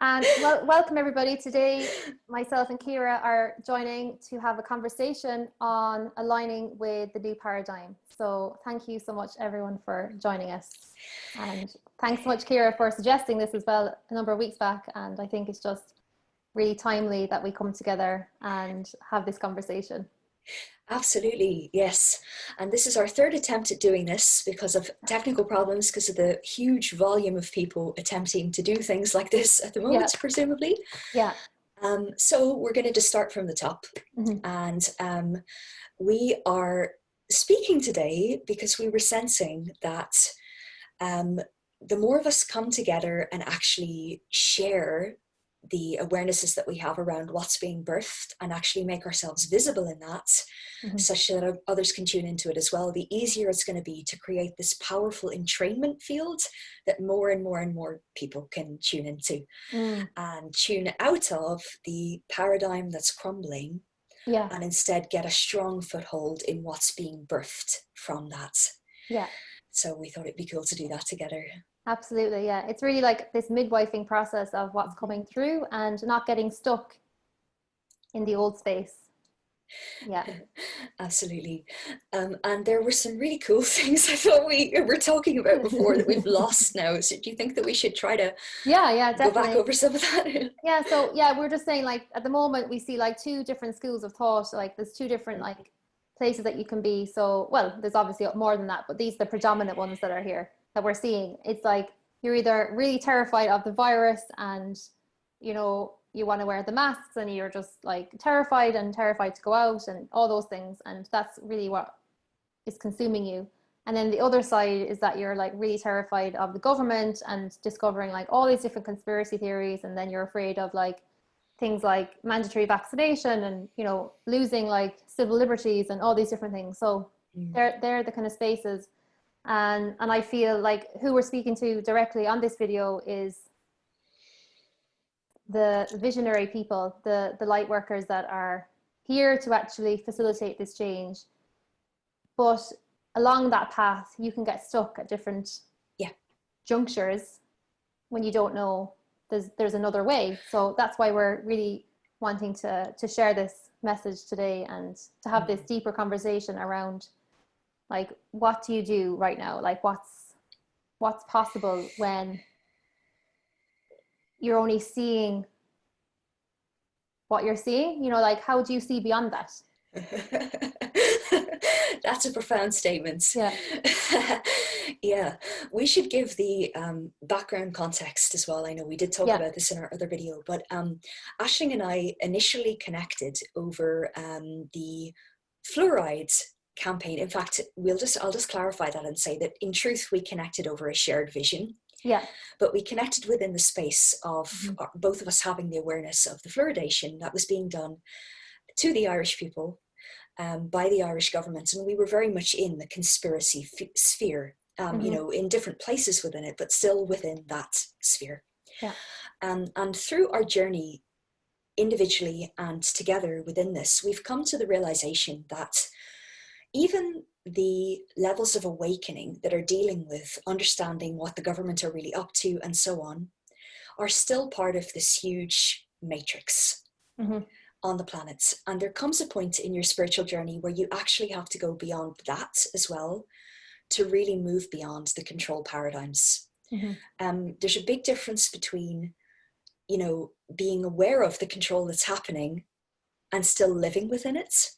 And welcome everybody. Today, myself and Ciara are joining to have a conversation on aligning with the new paradigm. So thank you so much everyone for joining us. And thanks so much Ciara for suggesting this as well a number of weeks back. And I think it's just really timely that we come together and have this conversation. Absolutely, yes. And this is our third attempt at doing this because of technical problems, because of the huge volume of people attempting to do things like this at the moment, presumably. Yeah. So we're going to just start from the top. And we are speaking today because we were sensing that the more of us come together and actually share the awarenesses that we have around what's being birthed and actually make ourselves visible in that, such that others can tune into it as well, the easier it's going to be to create this powerful entrainment field that more and more and more people can tune into and tune out of the paradigm that's crumbling, and instead get a strong foothold in what's being birthed from that. So we thought it'd be cool to do that together. Absolutely, yeah. It's really like this midwifing process of what's coming through and not getting stuck in the old space. Yeah. Absolutely. And there were some really cool things I thought we were talking about before that we've lost now. So do you think that we should try to definitely go back over some of that? So we're just saying, like, at the moment we see like two different schools of thought. Like there's two different like places that you can be. So, well, there's obviously more than that, but these are the predominant ones that are here that we're seeing. It's like you're either really terrified of the virus and you want to wear the masks and you're just like terrified to go out and all those things, and that's really what is consuming you. And then the other side is that you're like really terrified of the government and discovering like all these different conspiracy theories, and then you're afraid of like things like mandatory vaccination and losing like civil liberties and all these different things. So they're the kind of spaces. And I feel like who we're speaking to directly on this video is the visionary people, the light workers that are here to actually facilitate this change. But along that path, you can get stuck at different junctures when you don't know there's another way. So that's why we're really wanting to share this message today and to have this deeper conversation around like, what do you do right now? Like what's possible when you're only seeing what you're seeing? Like, how do you see beyond that? That's a profound statement. Yeah. We should give the background context as well. I know we did talk about this in our other video, but Aisling and I initially connected over the fluoride campaign. In fact, I'll just clarify that and say that in truth we connected over a shared vision. But we connected within the space of both of us having the awareness of the fluoridation that was being done to the Irish people by the Irish government, and we were very much in the conspiracy sphere, in different places within it, but still within that sphere. And through our journey individually and together within this, we've come to the realization that even the levels of awakening that are dealing with understanding what the government are really up to and so on are still part of this huge matrix on the planet. And there comes a point in your spiritual journey where you actually have to go beyond that as well to really move beyond the control paradigms. There's a big difference between being aware of the control that's happening and still living within it,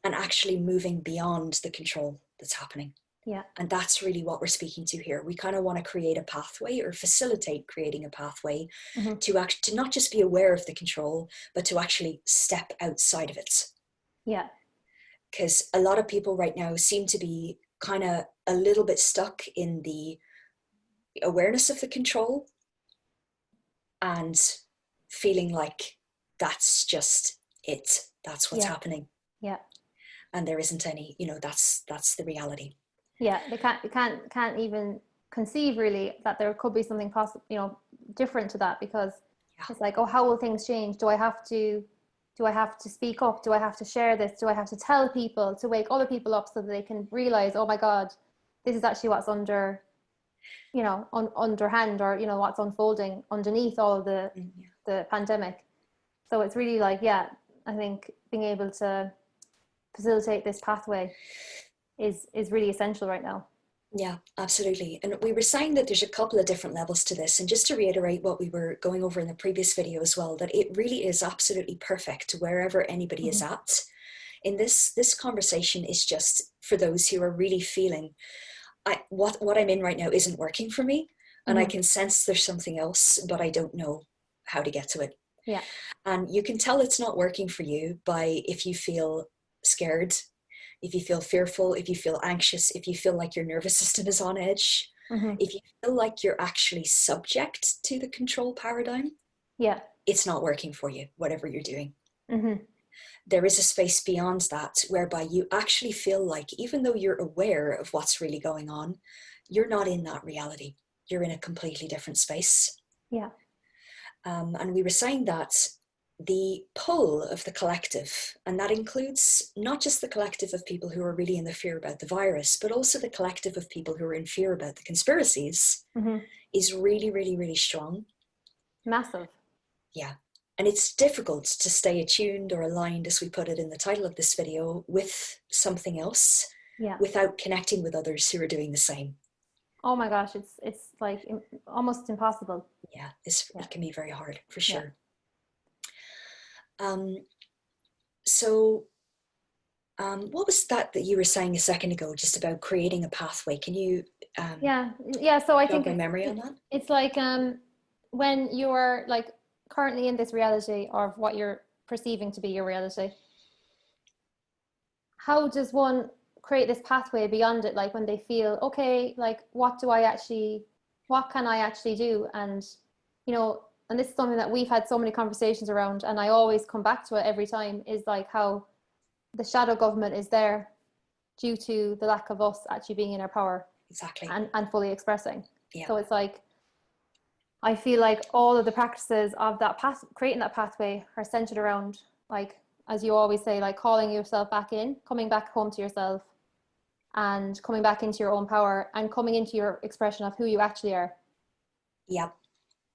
and actually moving beyond the control that's happening. And that's really what we're speaking to here. We kind of want to create a pathway or facilitate creating a pathway to not just be aware of the control, but to actually step outside of it. Because a lot of people right now seem to be kind of a little bit stuck in the awareness of the control and feeling like that's just it. That's what's happening. And there isn't any, that's the reality. They can't even conceive really that there could be something possible, different to that, because it's like, oh, how will things change? Do I have to speak up? Do I have to share this? Do I have to tell people to wake other people up so that they can realize, oh my God, this is actually what's under you know, underhand, or, you know, what's unfolding underneath all of the pandemic. So it's really like, yeah, I think being able to facilitate this pathway is really essential right now. Yeah, absolutely. And we were saying that there's a couple of different levels to this. And just to reiterate what we were going over in the previous video as well, that it really is absolutely perfect wherever anybody is at. In this conversation is just for those who are really feeling, what I'm in right now isn't working for me. And I can sense there's something else, but I don't know how to get to it. Yeah. And you can tell it's not working for you by if you feel scared, if you feel fearful, if you feel anxious, if you feel like your nervous system is on edge, if you feel like you're actually subject to the control paradigm, yeah, it's not working for you, whatever you're doing. There is a space beyond that whereby you actually feel like, even though you're aware of what's really going on, you're not in that reality. You're in a completely different space. Yeah. And we were saying that the pull of the collective, and that includes not just the collective of people who are really in the fear about the virus, but also the collective of people who are in fear about the conspiracies, is really, really, really strong. Massive. Yeah. And it's difficult to stay attuned or aligned, as we put it in the title of this video, with something else without connecting with others who are doing the same. Oh my gosh, it's like almost impossible. Yeah, it can be very hard, for sure. So what was that you were saying a second ago, just about creating a pathway? Can you so I think my memory on that? It's like when you're like currently in this reality of what you're perceiving to be your reality, how does one create this pathway beyond it? Like when they feel, okay, like what can I actually do? And, you know, and this is something that we've had so many conversations around, and I always come back to it every time, is like how the shadow government is there due to the lack of us actually being in our power. Exactly. And fully expressing. Yeah. So it's like, I feel like all of the practices of that creating that pathway are centered around, like, as you always say, like calling yourself back in, coming back home to yourself, and coming back into your own power, and coming into your expression of who you actually are. Yeah.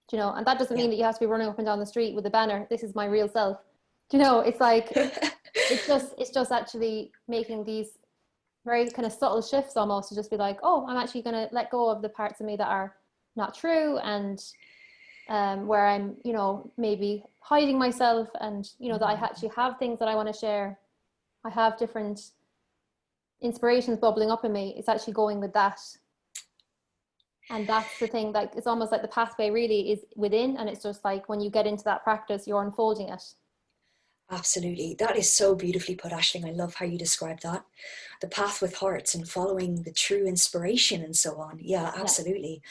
Do you know, and that doesn't mean that you have to be running up and down the street with a banner, "This is my real self." Do you know, it's like, it's just actually making these very kind of subtle shifts almost, to just be like, oh, I'm actually going to let go of the parts of me that are not true, and where I'm, you know, maybe hiding myself, and, you know, that I actually have things that I want to share. I have different inspirations bubbling up in me. It's actually going with that. And that's the thing, like, it's almost like the pathway really is within, and it's just like when you get into that practice, you're unfolding it. Absolutely. That is so beautifully put, Aisling. I love how you described that. The path with hearts and following the true inspiration and so on. Yeah, absolutely.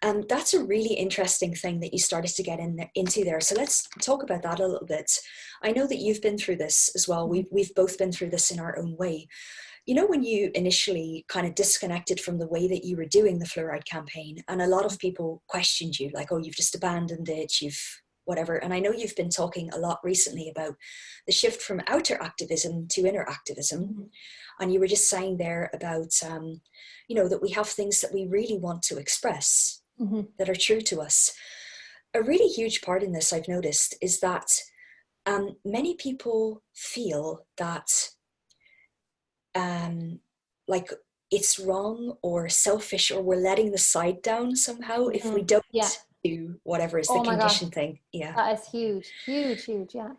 That's a really interesting thing that you started to get into there. So let's talk about that a little bit. I know that you've been through this as well. We've both been through this in our own way. You know, when you initially kind of disconnected from the way that you were doing the fluoride campaign, and a lot of people questioned you, like, oh, you've just abandoned it, you've whatever. And I know you've been talking a lot recently about the shift from outer activism to inner activism. And you were just saying there about, you know, that we have things that we really want to express that are true to us. A really huge part in this, I've noticed, is that many people feel that like it's wrong or selfish, or we're letting the side down somehow if we don't do whatever is the conditioned thing. Yeah, that is huge. Yeah.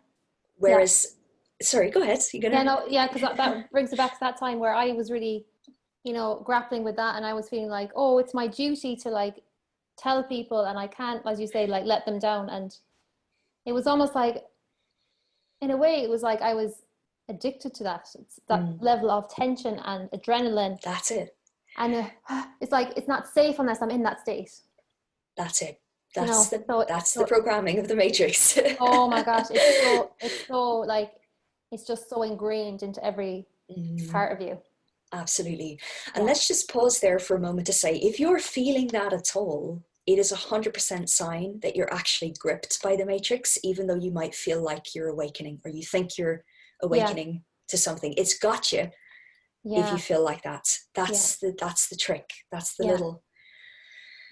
Whereas, sorry, go ahead. Because that brings it back to that time where I was really, you know, grappling with that, and I was feeling like, oh, it's my duty to like tell people, and I can't, as you say, like let them down. And it was almost like, in a way, it was like I was addicted to that. It's that level of tension and adrenaline. That's it. And it's like, it's not safe unless I'm in that state. That's it. That's the programming of the Matrix. Oh my gosh, it's so like, it's just so ingrained into every part of you. Absolutely. And let's just pause there for a moment to say, if you're feeling that at all, it is 100% sign that you're actually gripped by the Matrix, even though you might feel like you're awakening, or you think you're awakening to something. It's got you. If you feel like that. That's the trick. That's the little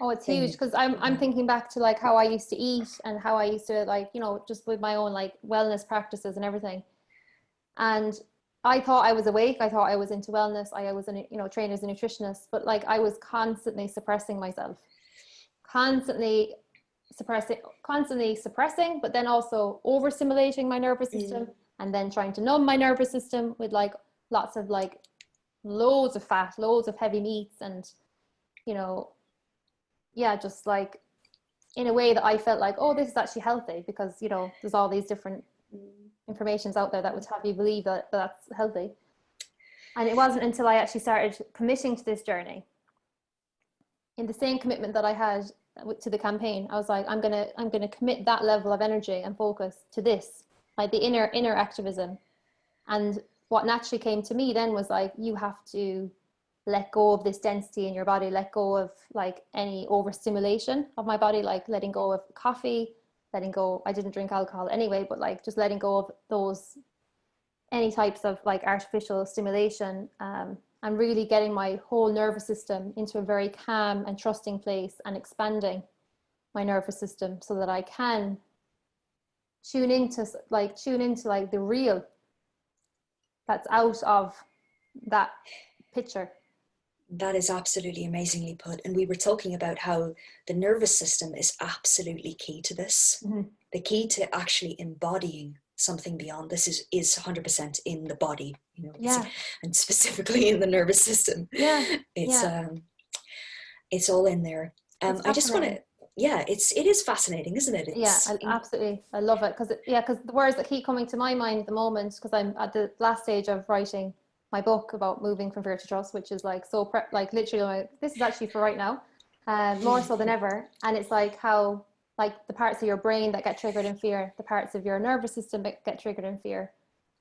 Oh, it's huge, thing. because I'm thinking back to like how I used to eat and how I used to, like, you know, just with my own like wellness practices and everything. And I thought I was awake. I thought I was into wellness. I was, you know, trained as a nutritionist, but like I was constantly suppressing myself, constantly suppressing, but then also overstimulating my nervous system, and then trying to numb my nervous system with like lots of like loads of fat, loads of heavy meats, and, you know, yeah, just like in a way that I felt like, oh, this is actually healthy, because, you know, there's all these different informations out there that would have you believe that that's healthy. And it wasn't until I actually started committing to this journey, in the same commitment that I had to the campaign, I was like, I'm gonna commit that level of energy and focus to this, like the inner activism. And what naturally came to me then was like, you have to let go of this density in your body, let go of like any overstimulation of my body, like letting go of coffee, letting go, I didn't drink alcohol anyway, but like just letting go of those, any types of like artificial stimulation, and really getting my whole nervous system into a very calm and trusting place, and expanding my nervous system so that I can tune into like the real that's out of that picture. That is absolutely amazingly put. And we were talking about how the nervous system is absolutely key to this. Mm-hmm. The key to actually embodying something beyond this is 100% in the body, you know, Yeah. and specifically in the nervous system. Yeah. It's Yeah. It's all in there. It's I just want fascinating. to, yeah, it is fascinating, isn't it? Yeah, absolutely. I love it, because because the words that keep coming to my mind at the moment, because I'm at the last stage of writing my book about moving from fear to trust, which is like so like literally this is actually for right now, more so than ever. And it's like how like the parts of your brain that get triggered in fear, the parts of your nervous system that get triggered in fear.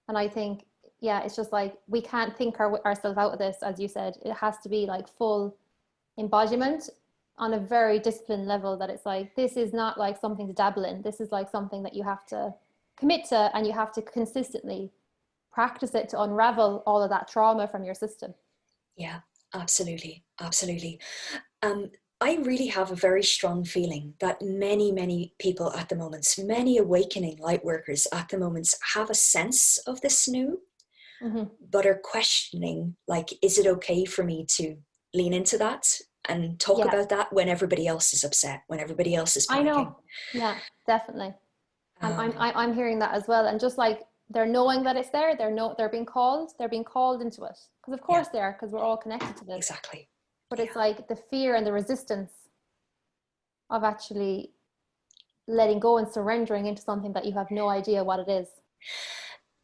And I think, yeah, it's just like we can't think ourselves out of this, as you said. It has to be like full embodiment on a very disciplined level, that it's like, this is not like something to dabble in. This is like something that you have to commit to, and you have to consistently practice it to unravel all of that trauma from your system. Yeah, absolutely. Absolutely. I really have a very strong feeling that many people at the moment, many awakening light workers at the moment, have a sense of this new, but are questioning, like, is it okay for me to lean into that and talk Yeah, about that when everybody else is upset, when everybody else is I panicking? know. Yeah, definitely. Um, I'm hearing that as well. And just like they're knowing that it's there, they're being called into it. Because of yeah, course they are, because we're all connected to this. exactly. But it's Yeah. like the fear and the resistance of actually letting go and surrendering into something that you have no idea what it is.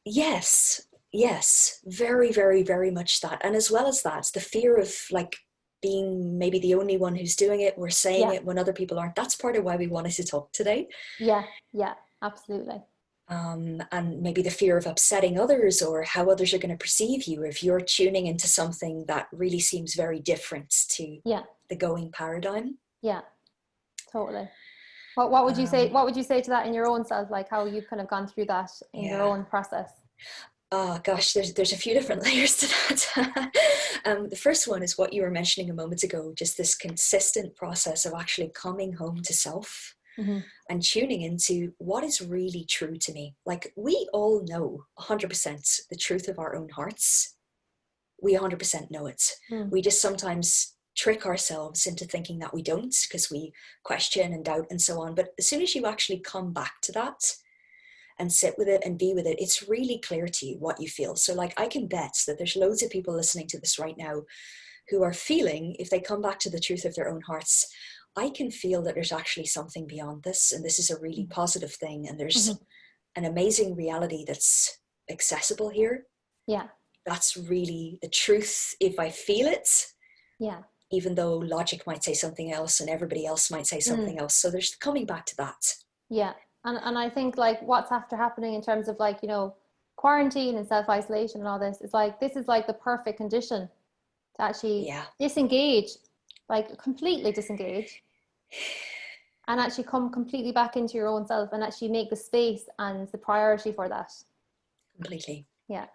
Yes, yes, very much that. And as well as that, the fear of like being maybe the only one who's doing it, we're saying Yeah, it when other people aren't. That's part of why we wanted to talk today. yeah, absolutely. And maybe the fear of upsetting others or how others are going to perceive you if you're tuning into something that really seems very different to Yeah, the going paradigm. yeah, totally. What would you say? Um, What would you say to that in your own self? Like how you've kind of gone through that in your yeah. own process? Oh gosh, there's a few different layers to that. The first one is what you were mentioning a moment ago, just this consistent process of actually coming home to self Mm-hmm. and tuning into what is really true to me. Like we all know 100% the truth of our own hearts. We 100% know it. Mm. We just sometimes trick ourselves into thinking that we don't because we question and doubt and so on. But as soon as you actually come back to that, and sit with it and be with it, it's really clear to you what you feel. So like I can bet that there's loads of people listening to this right now who are feeling, if they come back to the truth of their own hearts, I can feel that there's actually something beyond this, and this is a really positive thing, and there's Mm-hmm. an amazing reality that's accessible here. Yeah, That's really the truth if I feel it, yeah. even though logic might say something else and everybody else might say Mm. something else. So there's coming back to that. Yeah. And I think like what's after happening in terms of like, you know, quarantine and self-isolation and all this is like, this is like the perfect condition to actually Yeah. disengage, like completely disengage, and actually come completely back into your own self and actually make the space and the priority for that. Completely. Yeah.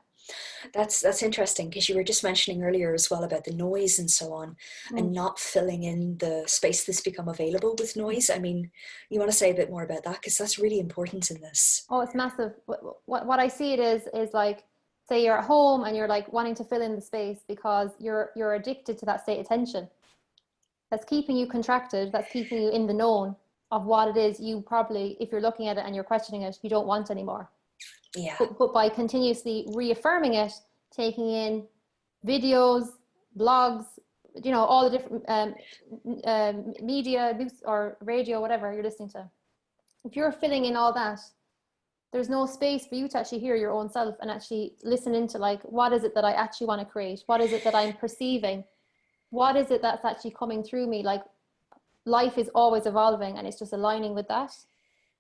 That's interesting, because you were just mentioning earlier as well about the noise and so on, and not filling in the space that's become available with noise. I mean, you want to say a bit more about that, because that's really important in this. Oh, it's massive. What I see it is like, say you're at home and you're like wanting to fill in the space because you're addicted to that state of tension. That's keeping you contracted. That's keeping you in the known of what it is you probably, if you're looking at it and you're questioning it, you don't want anymore. Yeah. But by continuously reaffirming it, taking in videos, blogs, you know, all the different media, news or radio, whatever you're listening to. If you're filling in all that, there's no space for you to actually hear your own self and actually listen into, like, what is it that I actually want to create? What is it that I'm perceiving? What is it that's actually coming through me? Like, life is always evolving, and it's just aligning with that.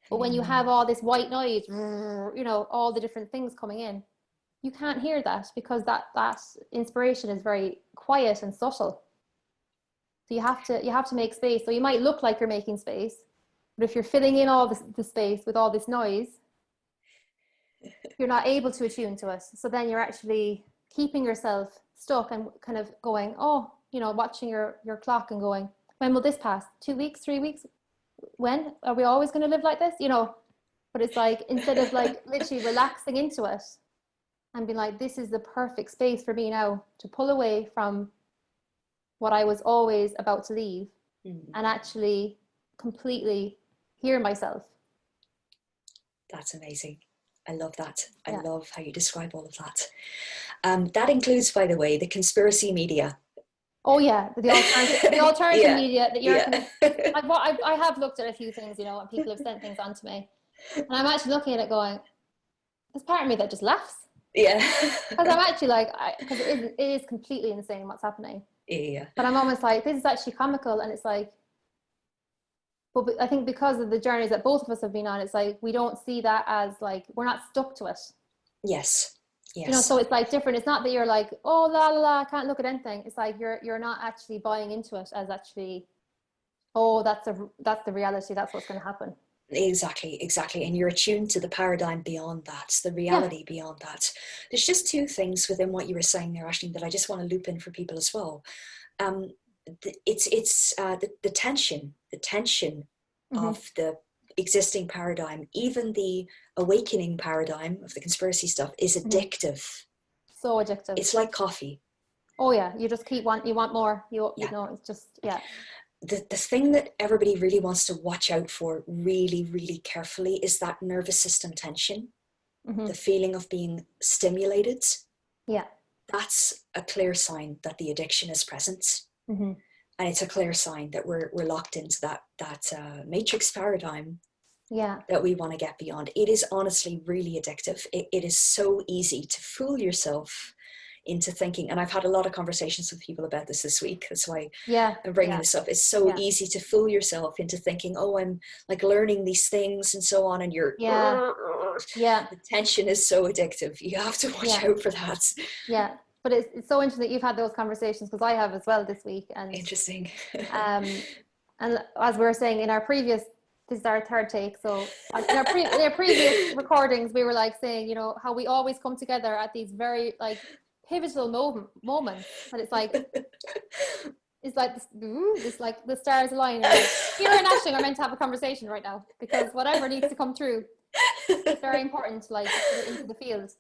But when you have all this white noise, you know, all the different things coming in, you can't hear that, because that inspiration is very quiet and subtle. So you have to make space. So you might look like you're making space, but if you're filling in all the space with all this noise, you're not able to attune to it. So then you're actually keeping yourself stuck and kind of going, oh, you know, watching your clock and going, when will this pass? 2 weeks, 3 weeks? When are we always going to live like this? You know, but it's like, instead of like literally relaxing into it and being like, this is the perfect space for me now to pull away from what I was always about to leave and actually completely hear myself. That's amazing. I love that. I love how you describe all of that. That includes, by the way, the conspiracy media. Oh yeah, the alternative media that you're kind of, I have looked at a few things, you know, and people have sent things on to me, and I'm actually looking at it going, there's part of me that just laughs. Yeah. Because I'm actually like, because it is completely insane what's happening. Yeah. But I'm almost like, this is actually comical, and it's like, but I think because of the journeys that both of us have been on, it's like, we don't see that as like, we're not stuck to it. Yes. Yes. You know, so it's like different. It's not that you're like, oh, la la la, I can't look at anything. It's like you're not actually buying into it as actually, oh, that's the reality. That's what's going to happen. Exactly. And you're attuned to the paradigm beyond that, the reality beyond that. There's just two things within what you were saying there, Aisling, that I just want to loop in for people as well. It's the tension of the existing paradigm, even the awakening paradigm of the conspiracy stuff, is addictive. So addictive. It's like coffee. Oh yeah, you just you want more. You know, it's just The thing that everybody really wants to watch out for really, really carefully is that nervous system tension, the feeling of being stimulated. Yeah. That's a clear sign that the addiction is present. And it's a clear sign that we're locked into that matrix paradigm that we want to get beyond. It is honestly really addictive. It is so easy to fool yourself into thinking, and I've had a lot of conversations with people about this week. That's why I'm bringing this up. It's so easy to fool yourself into thinking, oh, I'm like learning these things and so on, and you're the tension is so addictive. You have to watch out for that. But it's so interesting that you've had those conversations, because I have as well this week. And interesting. And as we were saying in our previous, this is our third take, so in our previous recordings, we were like saying, you know, how we always come together at these very like pivotal moments, and it's like this like the stars align, and like, Ciara and Aisling are meant to have a conversation right now, because whatever needs to come through, it's very important to like put it into the field.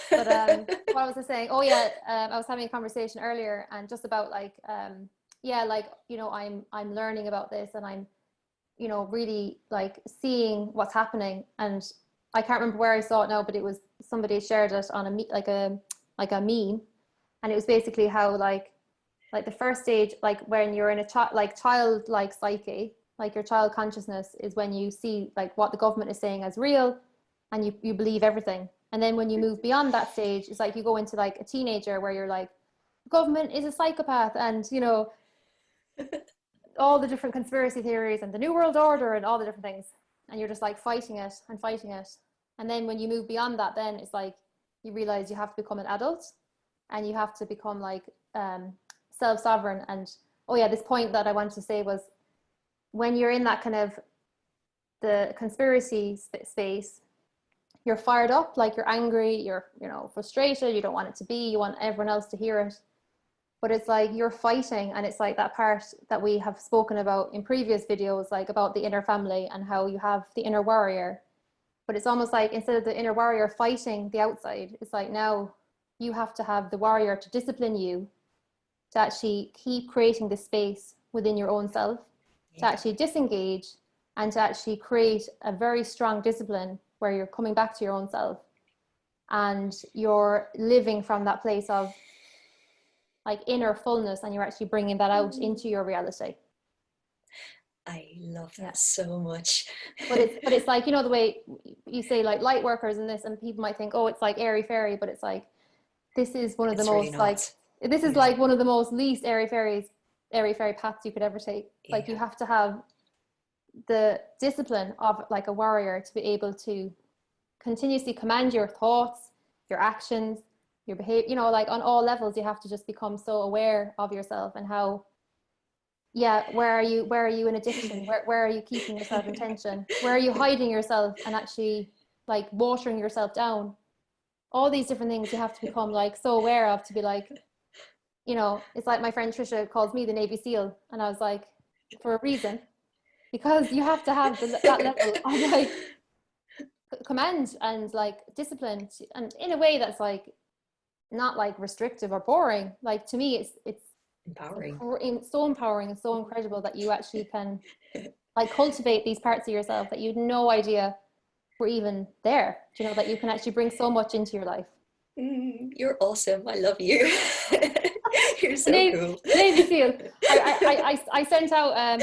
But what was I saying? Oh yeah, I was having a conversation earlier, and just about like like, you know, I'm learning about this, and I'm, you know, really like seeing what's happening, and I can't remember where I saw it now, but it was somebody shared it on a meme, and it was basically how like the first stage, like when you're in a childlike psyche, like your child consciousness, is when you see like what the government is saying as real, and you believe everything. And then when you move beyond that stage, it's like you go into like a teenager where you're like, government is a psychopath, and, you know, all the different conspiracy theories and the New World Order and all the different things. And you're just like fighting it. And then when you move beyond that, then it's like you realize you have to become an adult, and you have to become like self-sovereign. And this point that I wanted to say was, when you're in that kind of the conspiracy space, you're fired up, like you're angry, you're, you know, frustrated, you don't want it to be, you want everyone else to hear it. But it's like you're fighting, and it's like that part that we have spoken about in previous videos, like about the inner family and how you have the inner warrior. But it's almost like instead of the inner warrior fighting the outside, it's like now you have to have the warrior to discipline you, to actually keep creating the space within your own self, to actually disengage, and to actually create a very strong discipline where you're coming back to your own self and you're living from that place of like inner fullness, and you're actually bringing that out into your reality. I love that so much. But it's like, you know, the way you say like light workers and this, and people might think, oh, it's like airy fairy, but it's like, this is one of the most like, this is like one of the most least airy fairy paths you could ever take. Like you have to have the discipline of like a warrior to be able to continuously command your thoughts, your actions, your behavior, you know, like on all levels. You have to just become so aware of yourself and how, where are you in addiction, where are you keeping yourself in tension, where are you hiding yourself and actually like watering yourself down. All these different things you have to become like so aware of, to be like, you know, it's like my friend Trisha calls me the Navy SEAL, and I was like, for a reason, because you have to have that level of like command and like discipline, and in a way that's like not like restrictive or boring. Like to me it's empowering. It's so empowering and so incredible that you actually can like cultivate these parts of yourself that you had no idea were even there, you know, that you can actually bring so much into your life. You're awesome. I love you. You're so cool. Navy SEAL. I sent out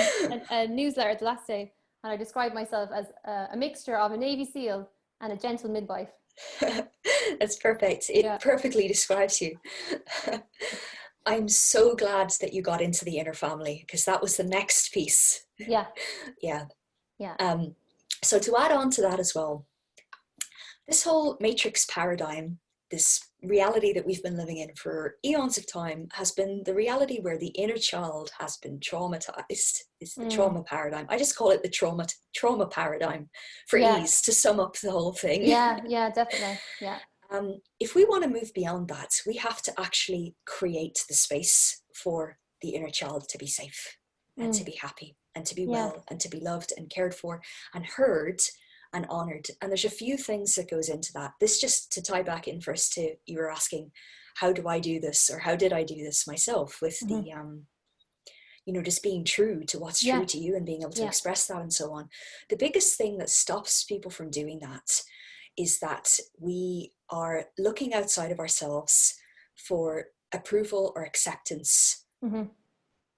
a newsletter the last day, and I described myself as a mixture of a Navy SEAL and a gentle midwife. That's perfect. It perfectly describes you. I'm so glad that you got into the inner family, because that was the next piece. Yeah. So to add on to that as well, this whole matrix paradigm, this reality that we've been living in for eons of time, has been the reality where the inner child has been traumatized. It's the trauma paradigm. I just call it the trauma paradigm for ease, to sum up the whole thing. Yeah, definitely. Yeah. If we want to move beyond that, we have to actually create the space for the inner child to be safe and to be happy and to be well and to be loved and cared for and heard and honored. And there's a few things that goes into that. This, just to tie back in first to, you were asking, how do I do this, or how did I do this myself with the you know, just being true to what's true to you and being able to express that and so on. The biggest thing that stops people from doing that is that we are looking outside of ourselves for approval or acceptance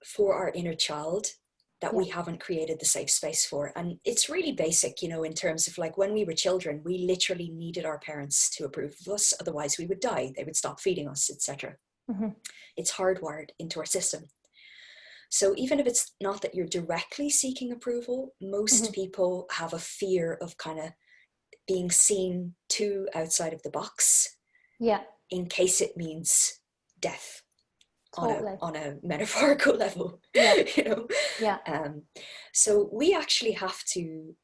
for our inner child that we haven't created the safe space for. And it's really basic, you know, in terms of like when we were children, we literally needed our parents to approve of us, otherwise we would die, they would stop feeding us, etc. It's hardwired into our system. So even if it's not that you're directly seeking approval, most people have a fear of kind of being seen too outside of the box, in case it means death. Totally. on a metaphorical level, you know. So we actually have to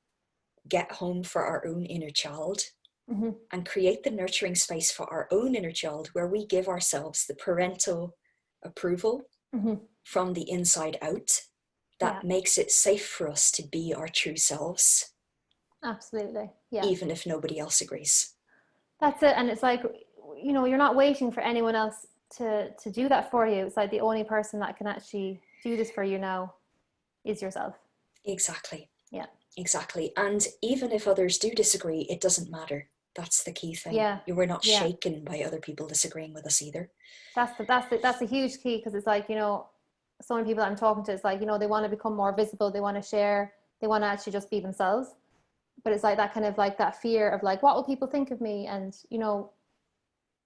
get home for our own inner child and create the nurturing space for our own inner child, where we give ourselves the parental approval from the inside out that makes it safe for us to be our true selves. Absolutely. Even if nobody else agrees. That's it. And it's like, you know, you're not waiting for anyone else to do that for you. It's like the only person that can actually do this for you now is yourself. Exactly. Exactly. And even if others do disagree, it doesn't matter. That's the key thing. We're not shaken by other people disagreeing with us either. That's a huge key, because it's like, you know, so many people I'm talking to, it's like, you know, they want to become more visible, they want to share, they want to actually just be themselves. But it's like that kind of like that fear of like, what will people think of me? And, you know,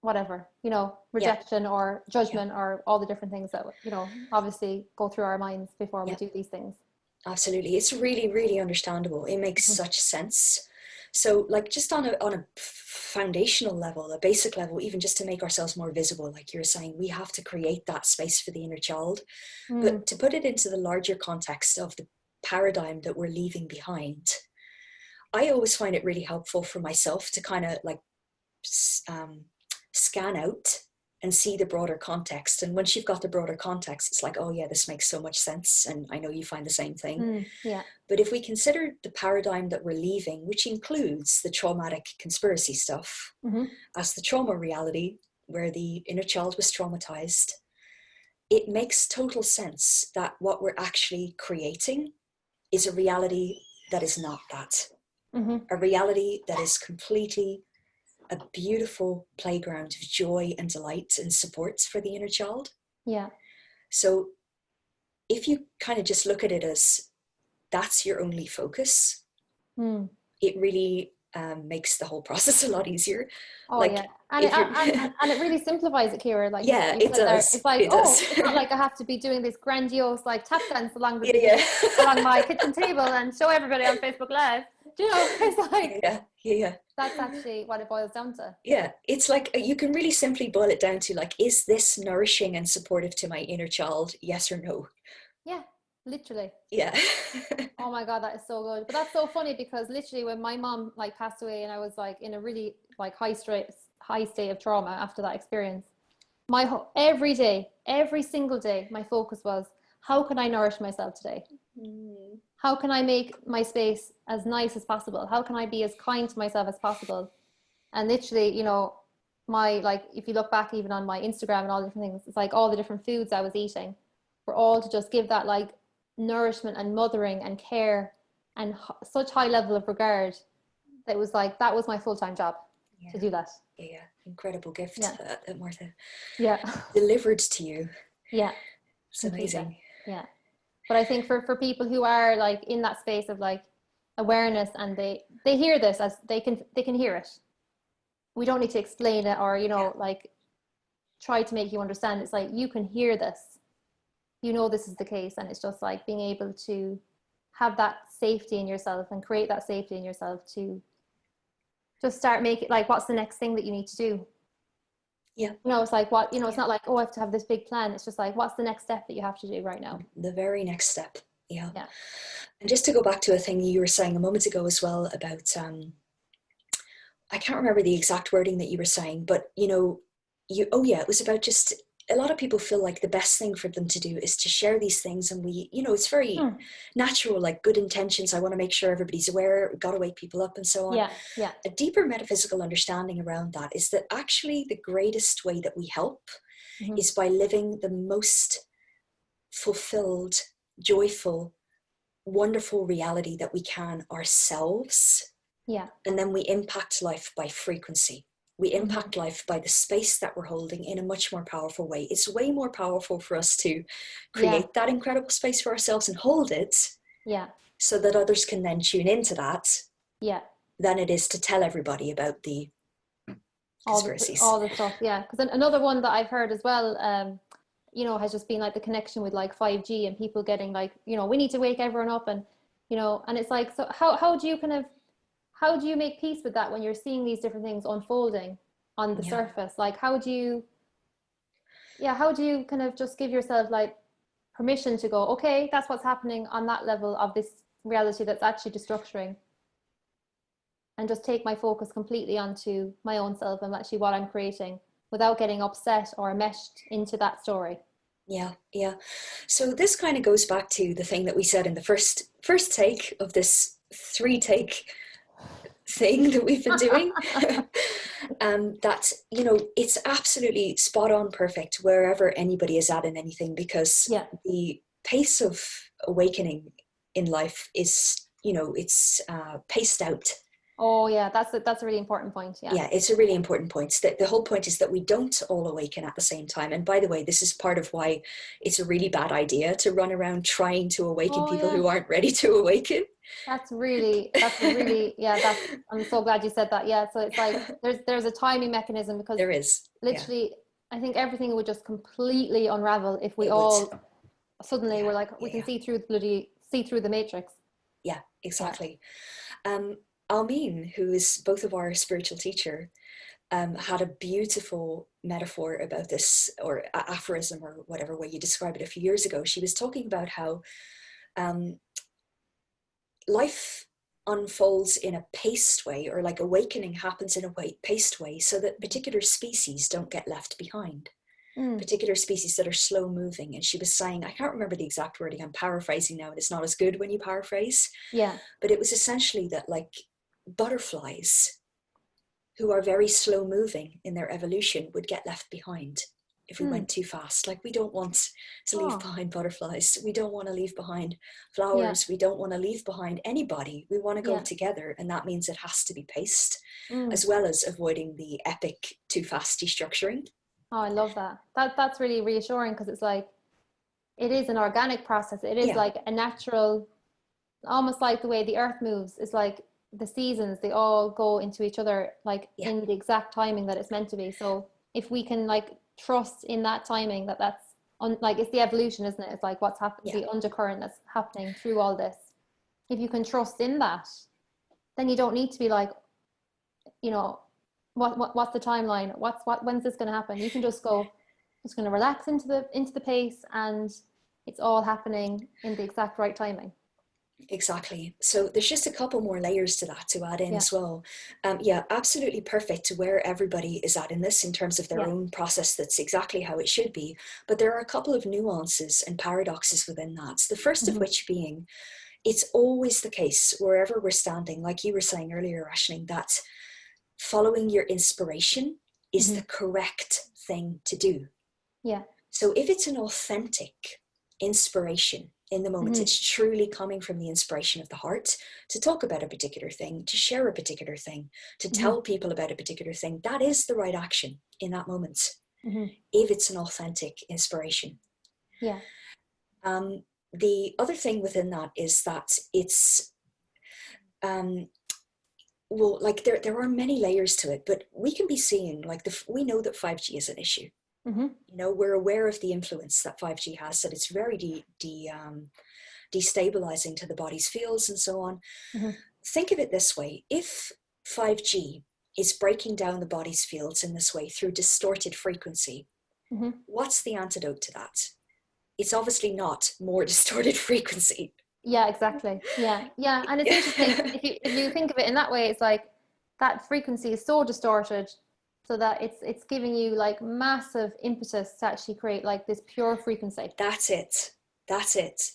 whatever, you know, rejection or judgment or all the different things that, you know, obviously go through our minds before we do these things. Absolutely. It's really, really understandable. It makes such sense. So like just on a foundational level, a basic level, even just to make ourselves more visible, like you're saying, we have to create that space for the inner child. But to put it into the larger context of the paradigm that we're leaving behind, I always find it really helpful for myself to kind of like scan out and see the broader context. And once you've got the broader context, it's like, oh yeah, this makes so much sense. And I know you find the same thing. Yeah. But if we consider the paradigm that we're leaving, which includes the traumatic conspiracy stuff, as the trauma reality, where the inner child was traumatized, it makes total sense that what we're actually creating is a reality that is not that. A reality that is completely a beautiful playground of joy and delight and supports for the inner child. Yeah. So if you kind of just look at it as that's your only focus, it really makes the whole process a lot easier. Oh, like, yeah. And it really simplifies it, Ciara. Like, yeah, it does. It's like, it's not like I have to be doing this grandiose like tap dance along the along my kitchen table and show everybody on Facebook Live. Do you know? It's like, yeah. That's actually what it boils down to. Yeah, it's like you can really simply boil it down to like, is this nourishing and supportive to my inner child? Yes or no? Yeah, literally. Yeah. Oh my God, that is so good. But that's so funny because literally when my mom like passed away and I was like in a really like high state of trauma after that experience, every day, every single day, my focus was, how can I nourish myself today? How can I make my space as nice as possible? How can I be as kind to myself as possible? And literally, you know, if you look back even on my Instagram and all the different things, it's like all the different foods I was eating were all to just give that like nourishment and mothering and care and such high level of regard that it was like, that was my full-time job to do that. Yeah, incredible gift that Martha delivered to you. Yeah. It's amazing. Yeah. But I think for people who are like in that space of like awareness and they hear this as they can hear it. We don't need to explain it or, you know, like try to make you understand. It's like, you can hear this, you know, this is the case. And it's just like being able to have that safety in yourself and create that safety in yourself to just start making like, what's the next thing that you need to do? Yeah. You know, it's like what, you know, it's not like, oh, I have to have this big plan. It's just like, what's the next step that you have to do right now? The very next step. Yeah. And just to go back to a thing you were saying a moment ago as well about, I can't remember the exact wording that you were saying, but you know, it was about just, a lot of people feel like the best thing for them to do is to share these things. And we, you know, it's very natural, like good intentions. I want to make sure everybody's aware, we've got to wake people up and so on. Yeah. A deeper metaphysical understanding around that is that actually the greatest way that we help is by living the most fulfilled, joyful, wonderful reality that we can ourselves. Yeah. And then we impact life by frequency. We impact life by the space that we're holding in a much more powerful way. It's way more powerful for us to create that incredible space for ourselves and hold it. Yeah. So that others can then tune into that. Yeah. Than it is to tell everybody about the conspiracies. All the stuff. Yeah. Because another one that I've heard as well, you know, has just been like the connection with like 5G and people getting like, you know, we need to wake everyone up and, you know, and it's like, so how do you make peace with that when you're seeing these different things unfolding on the surface? Like, how do you kind of just give yourself like permission to go, okay, that's what's happening on that level of this reality that's actually destructuring, and just take my focus completely onto my own self and actually what I'm creating without getting upset or meshed into that story. Yeah. So this kind of goes back to the thing that we said in the first take of this 3-take thing that we've been doing. That, you know, it's absolutely spot on perfect wherever anybody is at in anything, because the pace of awakening in life is, you know, it's paced out. Oh yeah, that's a really important point. Yeah, it's a really important point. The whole point is that we don't all awaken at the same time. And by the way, this is part of why it's a really bad idea to run around trying to awaken people who aren't ready to awaken. That's really I'm so glad you said that. Yeah, so it's like there's a timing mechanism, because there is literally I think everything would just completely unravel if we all suddenly were like, we can see through the matrix. Yeah, exactly. Almeen, who is both of our spiritual teacher, had a beautiful metaphor about this, or aphorism, or whatever way you describe it, a few years ago. She was talking about how life unfolds in a paced way, or like awakening happens in a paced way, so that particular species don't get left behind. Particular species that are slow moving. And she was saying, I can't remember the exact wording, I'm paraphrasing now, and it's not as good when you paraphrase. Yeah. But it was essentially that like butterflies who are very slow moving in their evolution would get left behind if we went too fast. Like, we don't want to leave behind butterflies. We don't want to leave behind flowers. We don't want to leave behind anybody. We want to go together. And that means it has to be paced, as well as avoiding the epic too fast destructuring. Oh, I love that. That's really reassuring, because it's like, it is an organic process. It is like a natural, almost like the way the earth moves. It's like the seasons, they all go into each other, like in the exact timing that it's meant to be. So if we can like trust in that timing, that's like, it's the evolution, isn't it? It's like what's happening, the undercurrent that's happening through all this. If you can trust in that, then you don't need to be like, you know, what's the timeline? When's this going to happen? You can just go, just going to relax into the pace, and it's all happening in the exact right timing. Exactly. So there's just a couple more layers to that to add in as well. Absolutely perfect to where everybody is at in this in terms of their own process. That's exactly how it should be. But there are a couple of nuances and paradoxes within that. The first of which being, it's always the case wherever we're standing, like you were saying earlier, Aisling, that following your inspiration is the correct thing to do. Yeah. So if it's an authentic inspiration in the moment, it's truly coming from the inspiration of the heart to talk about a particular thing, to share a particular thing, to tell people about a particular thing, that is the right action in that moment. If it's an authentic inspiration. Yeah. The other thing within that is that it's, well, like there are many layers to it, but we can be seeing, like, we know that 5G is an issue. You know, we're aware of the influence that 5G has, that it's very destabilizing to the body's fields and so on. Think of it this way: if 5G is breaking down the body's fields in this way through distorted frequency, what's the antidote to that? It's obviously not more distorted frequency. Yeah, exactly. Yeah. And it's interesting, if you think of it in that way, it's like that frequency is so distorted, so that it's giving you like massive impetus to actually create like this pure frequency. That's it.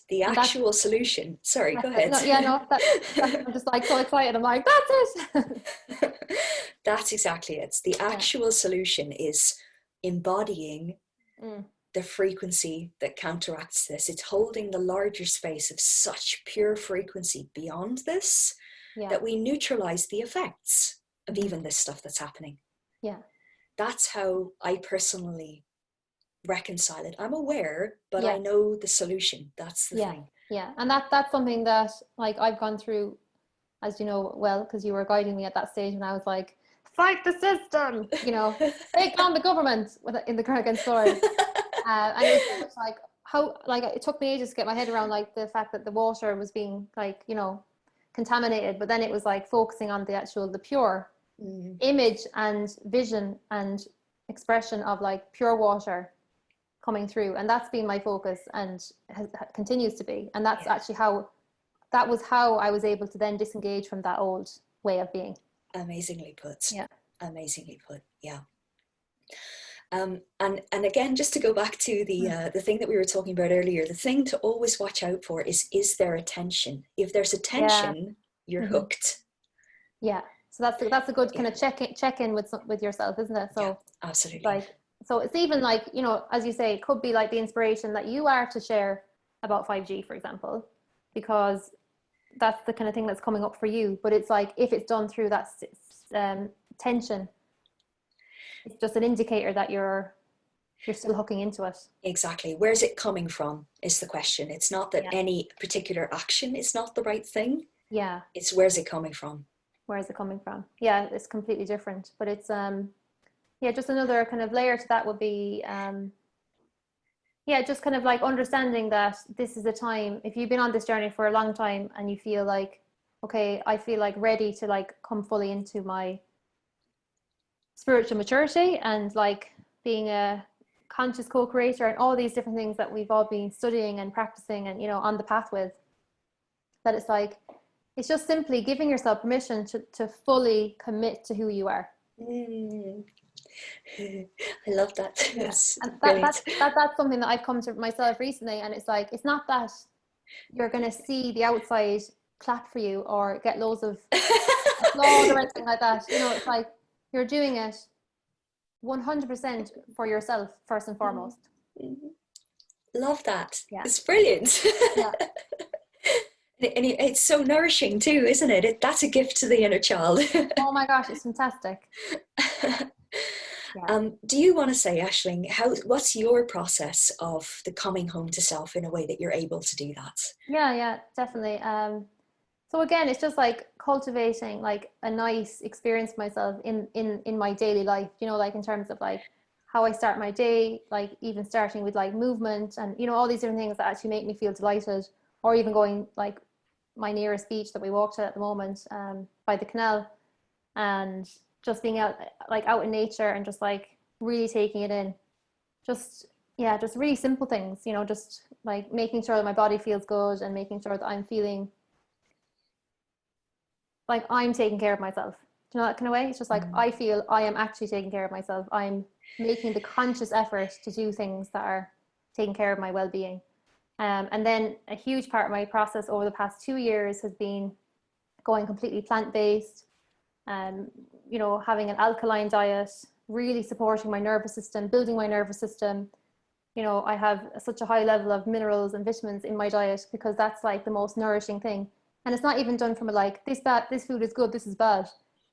The actual solution. Sorry, go ahead. I'm just like so excited. I'm like, that's it. That's exactly it. The actual solution is embodying the frequency that counteracts this. It's holding the larger space of such pure frequency beyond this, that we neutralize the effects of even this stuff that's happening. Yeah. That's how I personally reconcile it. I'm aware, but I know the solution. That's the thing. Yeah. And that's something that, like, I've gone through, as you know, well, because you were guiding me at that stage when I was like, fight the system, you know, take on the government in the Kurgan story. And it was so much like how, like, it took me ages to get my head around like the fact that the water was being like, you know, contaminated, but then it was like focusing on the pure image and vision and expression of like pure water coming through. And that's been my focus, and continues to be. And that's actually how I was able to then disengage from that old way of being. Amazingly put. Yeah. Amazingly put. Yeah. And again, just to go back to the thing that we were talking about earlier, the thing to always watch out for is there attention? If there's attention, you're hooked. Yeah. So that's a good kind of check in with yourself, isn't it? So absolutely. Like, so it's even like, you know, as you say, it could be like the inspiration that you are to share about 5G, for example, because that's the kind of thing that's coming up for you. But it's like, if it's done through that tension, it's just an indicator that you're still hooking into it. Exactly. Where's it coming from is the question. It's not that any particular action is not the right thing. Yeah. It's where's it coming from? Where's it coming from? Yeah, it's completely different. But it's just another kind of layer to that would be just kind of like understanding that this is a time, if you've been on this journey for a long time and you feel like, okay, I feel like ready to like come fully into my spiritual maturity and like being a conscious co-creator and all these different things that we've all been studying and practicing and, you know, on the path with, that it's like, it's just simply giving yourself permission to fully commit to who you are. Mm. I love that. Yeah. That's And brilliant. that's something that I've come to myself recently. And it's like, it's not that you're going to see the outside clap for you or get loads of applause or anything like that. You know, it's like you're doing it 100% for yourself, first and foremost. Love that. Yeah. It's brilliant. Yeah. And it's so nourishing too, isn't it? That's a gift to the inner child. Oh my gosh, it's fantastic. Yeah. Do you want to say, Aisling, what's your process of the coming home to self in a way that you're able to do that? Yeah, definitely. So again, it's just like cultivating like a nice experience for myself in my daily life, you know, like in terms of like how I start my day, like even starting with like movement and, you know, all these different things that actually make me feel delighted, or even going like my nearest beach that we walk to at the moment, by the canal, and just being out, like out in nature and just like really taking it in. Just, yeah, just really simple things, you know, just like making sure that my body feels good and making sure that I'm feeling like I'm taking care of myself. Do you know that kind of way? It's just like I feel I am actually taking care of myself. I'm making the conscious effort to do things that are taking care of my well-being. And then a huge part of my process over the past 2 years has been going completely plant-based, you know, having an alkaline diet, really supporting my nervous system, building my nervous system. You know, I have such a high level of minerals and vitamins in my diet because that's like the most nourishing thing. And it's not even done from a like, this food is good, this is bad.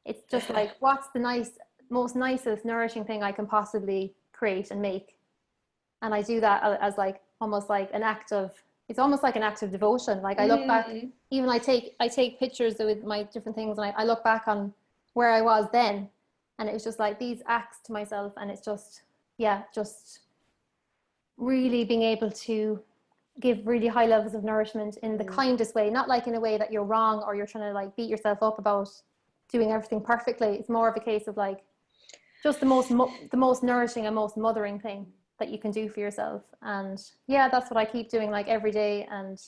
It's just like, what's the most nicest nourishing thing I can possibly create and make. And I do that as like almost like an act of, it's almost like an act of devotion. Like I look back, even I take pictures with my different things, and I look back on where I was then, and it was just like these acts to myself. And it's just, yeah, just really being able to give really high levels of nourishment in the kindest way, not like in a way that you're wrong or you're trying to like beat yourself up about doing everything perfectly. It's more of a case of like just the most nourishing and most mothering thing that you can do for yourself. And yeah, that's what I keep doing like every day. And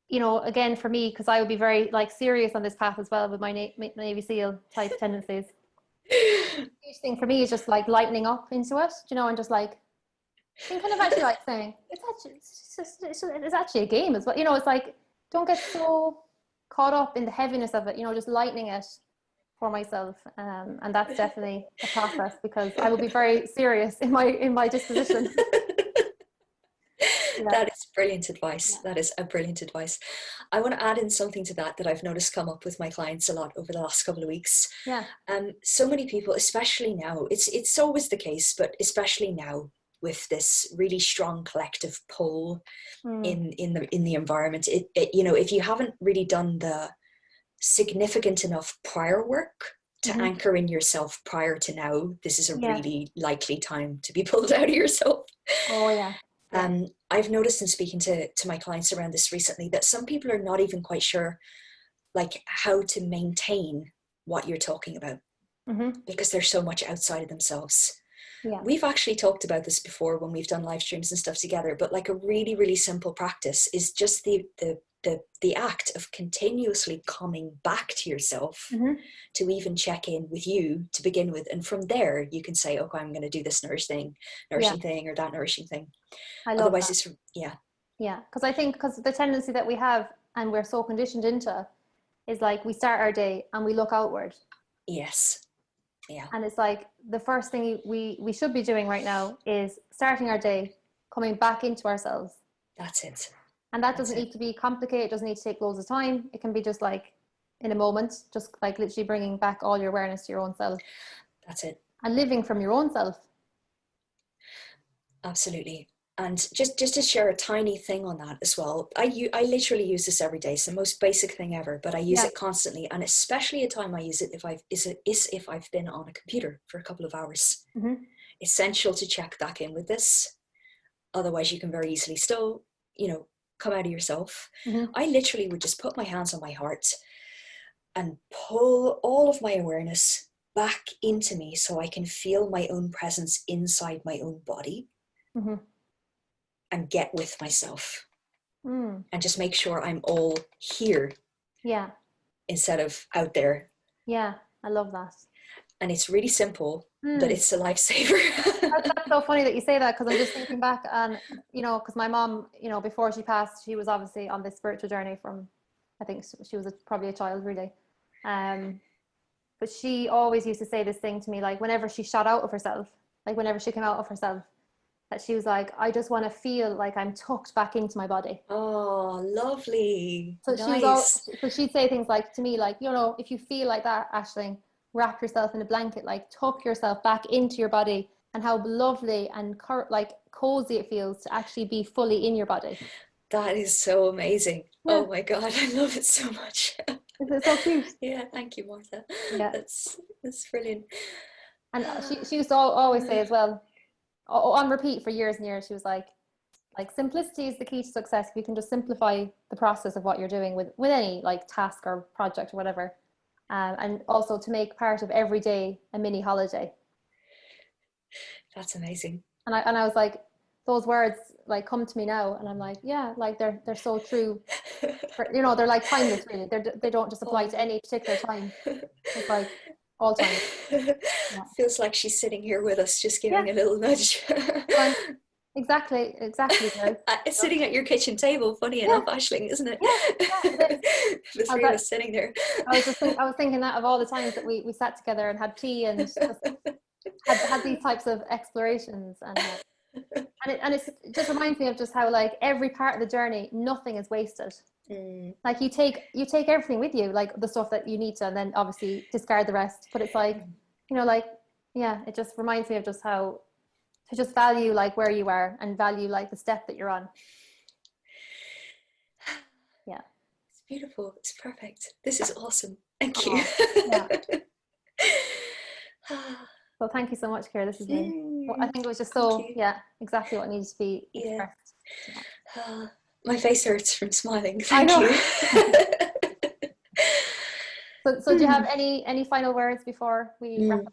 you know, again, for me, because I would be very like serious on this path as well with my Navy SEAL type tendencies. The huge thing for me is just like lightening up into it, you know, and just like being kind of actually like saying it's actually a game as well. You know, it's like don't get so caught up in the heaviness of it. You know, just lightening it for myself, and that's definitely a process because I will be very serious in my disposition. Yeah. That is brilliant advice. Yeah. That is a brilliant advice. I want to add in something to that I've noticed come up with my clients a lot over the last couple of weeks. Yeah. So many people, especially now, it's always the case, but especially now with this really strong collective pull in the environment, you know, if you haven't really done the significant enough prior work to anchor in yourself prior to now, this is a really likely time to be pulled out of yourself. Oh yeah. I've noticed in speaking to my clients around this recently that some people are not even quite sure like how to maintain what you're talking about because they're so much outside of themselves. Yeah. We've actually talked about this before when we've done live streams and stuff together, but like a really, really simple practice is just the act of continuously coming back to yourself to even check in with you to begin with. And from there, you can say, okay, I'm going to do this nourishing thing or that nourishing thing. I love Otherwise, that. Yeah, because I think because the tendency that we have and we're so conditioned into is like we start our day and we look outward. Yes. Yeah. And it's like the first thing we should be doing right now is starting our day, coming back into ourselves. That's it. And that doesn't need to be complicated. It doesn't need to take loads of time. It can be just like in a moment, just like literally bringing back all your awareness to your own self. That's it. And living from your own self. Absolutely. And just to share a tiny thing on that as well, I literally use this every day. It's the most basic thing ever, but I use it constantly, and especially a time I use it if I've been on a computer for a couple of hours. Essential to check back in with this, otherwise you can very easily still, you know, come out of yourself. I literally would just put my hands on my heart and pull all of my awareness back into me so I can feel my own presence inside my own body. And get with myself. and just make sure I'm all here instead of out there. Yeah, I love that. And it's really simple, but it's a lifesaver. That's so funny that you say that, because I'm just thinking back and, because my mom, before she passed, she was obviously on this spiritual journey from, I think she was probably a child, really. But she always used to say this thing to me, like whenever she shot out of herself, like whenever she came out of herself, that she was like, I just want to feel like I'm tucked back into my body. Oh, lovely. So Nice. so she'd say things like to me, like, if you feel like that, Aisling, wrap yourself in a blanket, like tuck yourself back into your body, and how lovely and like cozy it feels to actually be fully in your body. That is so amazing. Yeah. Oh my God, I love it so much. Isn't it so cute? Yeah, thank you, Martha. Yeah. That's brilliant. And she used to always say as well, on repeat for years and years, she was like simplicity is the key to success. If you can just simplify the process of what you're doing with any like task or project or whatever, and also to make part of every day a mini holiday. That's amazing. And I was like, those words like come to me now, and I'm like, yeah, like they're so true. They're like timeless, really. They don't just apply to any particular time. It's like all time. Yeah. Feels like she's sitting here with us, just giving a little nudge. Exactly, girl. Sitting at your kitchen table, funny enough, Aisling, isn't it? It is. The three of us sitting there. I was thinking that of all the times that we sat together and had tea and just had these types of explorations, and it just reminds me of just how like every part of the journey, nothing is wasted. Like you take everything with you, like the stuff that you need to, and then obviously discard the rest. But it's like, it just reminds me of just how to just value like where you are and value like the step that you're on. Yeah, it's beautiful. It's perfect. This is awesome. Thank you. Yeah. Well, thank you so much, Ciara. This has been, I think it was just so, exactly what needs to be expressed. My face hurts from smiling. I know. You. So do you have any final words before we wrap up?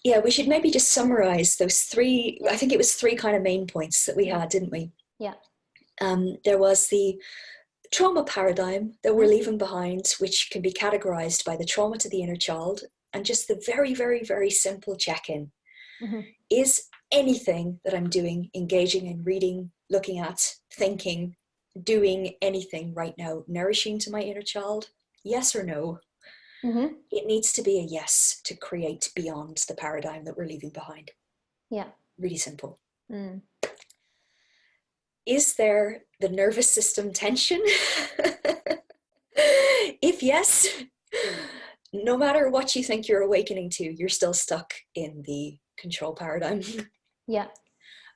Yeah, we should maybe just summarize those three, I think it was three kind of main points that we had, didn't we? Yeah. There was the trauma paradigm that we're leaving behind, which can be categorized by the trauma to the inner child, and just the very, very, very simple check-in. Is anything that I'm doing, engaging in, reading, looking at, thinking, doing anything right now nourishing to my inner child? Yes or no? It needs to be a yes to create beyond the paradigm that we're leaving behind. Yeah. Really simple. Is there the nervous system tension? If yes, no matter what you think you're awakening to, you're still stuck in the control paradigm. Yeah.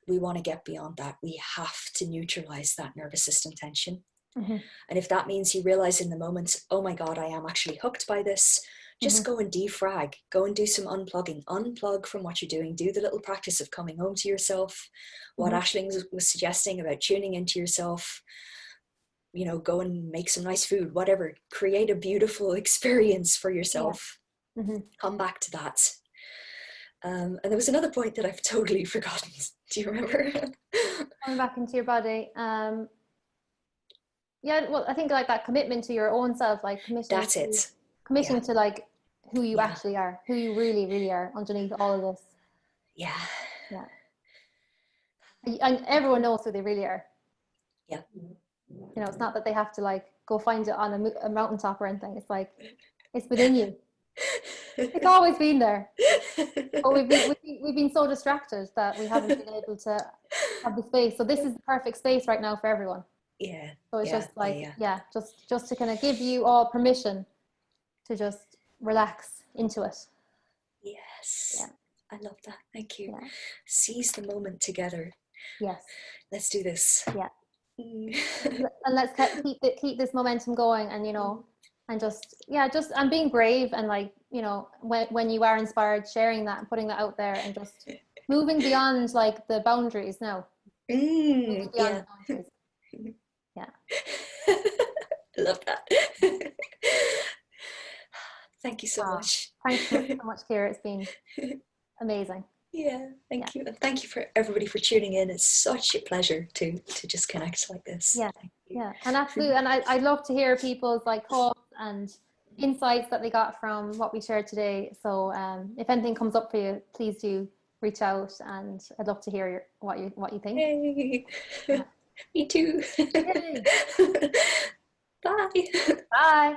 We want to get beyond that. We have to neutralize that nervous system tension. And if that means you realize in the moment, oh my God, I am actually hooked by this, just go and defrag, go and do some unplugging, unplug from what you're doing, do the little practice of coming home to yourself, what Aisling was suggesting about tuning into yourself, go and make some nice food, whatever, create a beautiful experience for yourself. Come back to that. And there was another point that I've totally forgotten. Do you remember? Coming back into your body. Yeah, well, I think like that commitment to your own self, like committing to like who you actually are, who you really, really are underneath all of this. Yeah. And everyone knows who they really are. Yeah. It's not that they have to like go find it on a mountaintop or anything. It's like, it's within you. It's always been there. But we've been so distracted that we haven't been able to have the space. So this is the perfect space right now for everyone. Yeah. So it's just like, just to kind of give you all permission to just relax into it. Yes. Yeah. I love that. Thank you. Yeah. Seize the moment together. Yes. Let's do this. Yeah. And let's keep this momentum going, and and just and being brave, and like when you are inspired, sharing that and putting that out there, and just moving beyond like the boundaries now. Moving beyond the boundaries. Yeah. I love that. Thank you so much. Thank you so much, Ciara. It's been amazing. Yeah, thank you. And thank you for everybody for tuning in. It's such a pleasure to just connect like this. Yeah. Yeah, and absolutely. And I'd love to hear people's like thoughts and insights that they got from what we shared today. So if anything comes up for you, please do reach out, and I'd love to hear what you think. Yay. Yeah. Me too. Yay. Bye. Bye.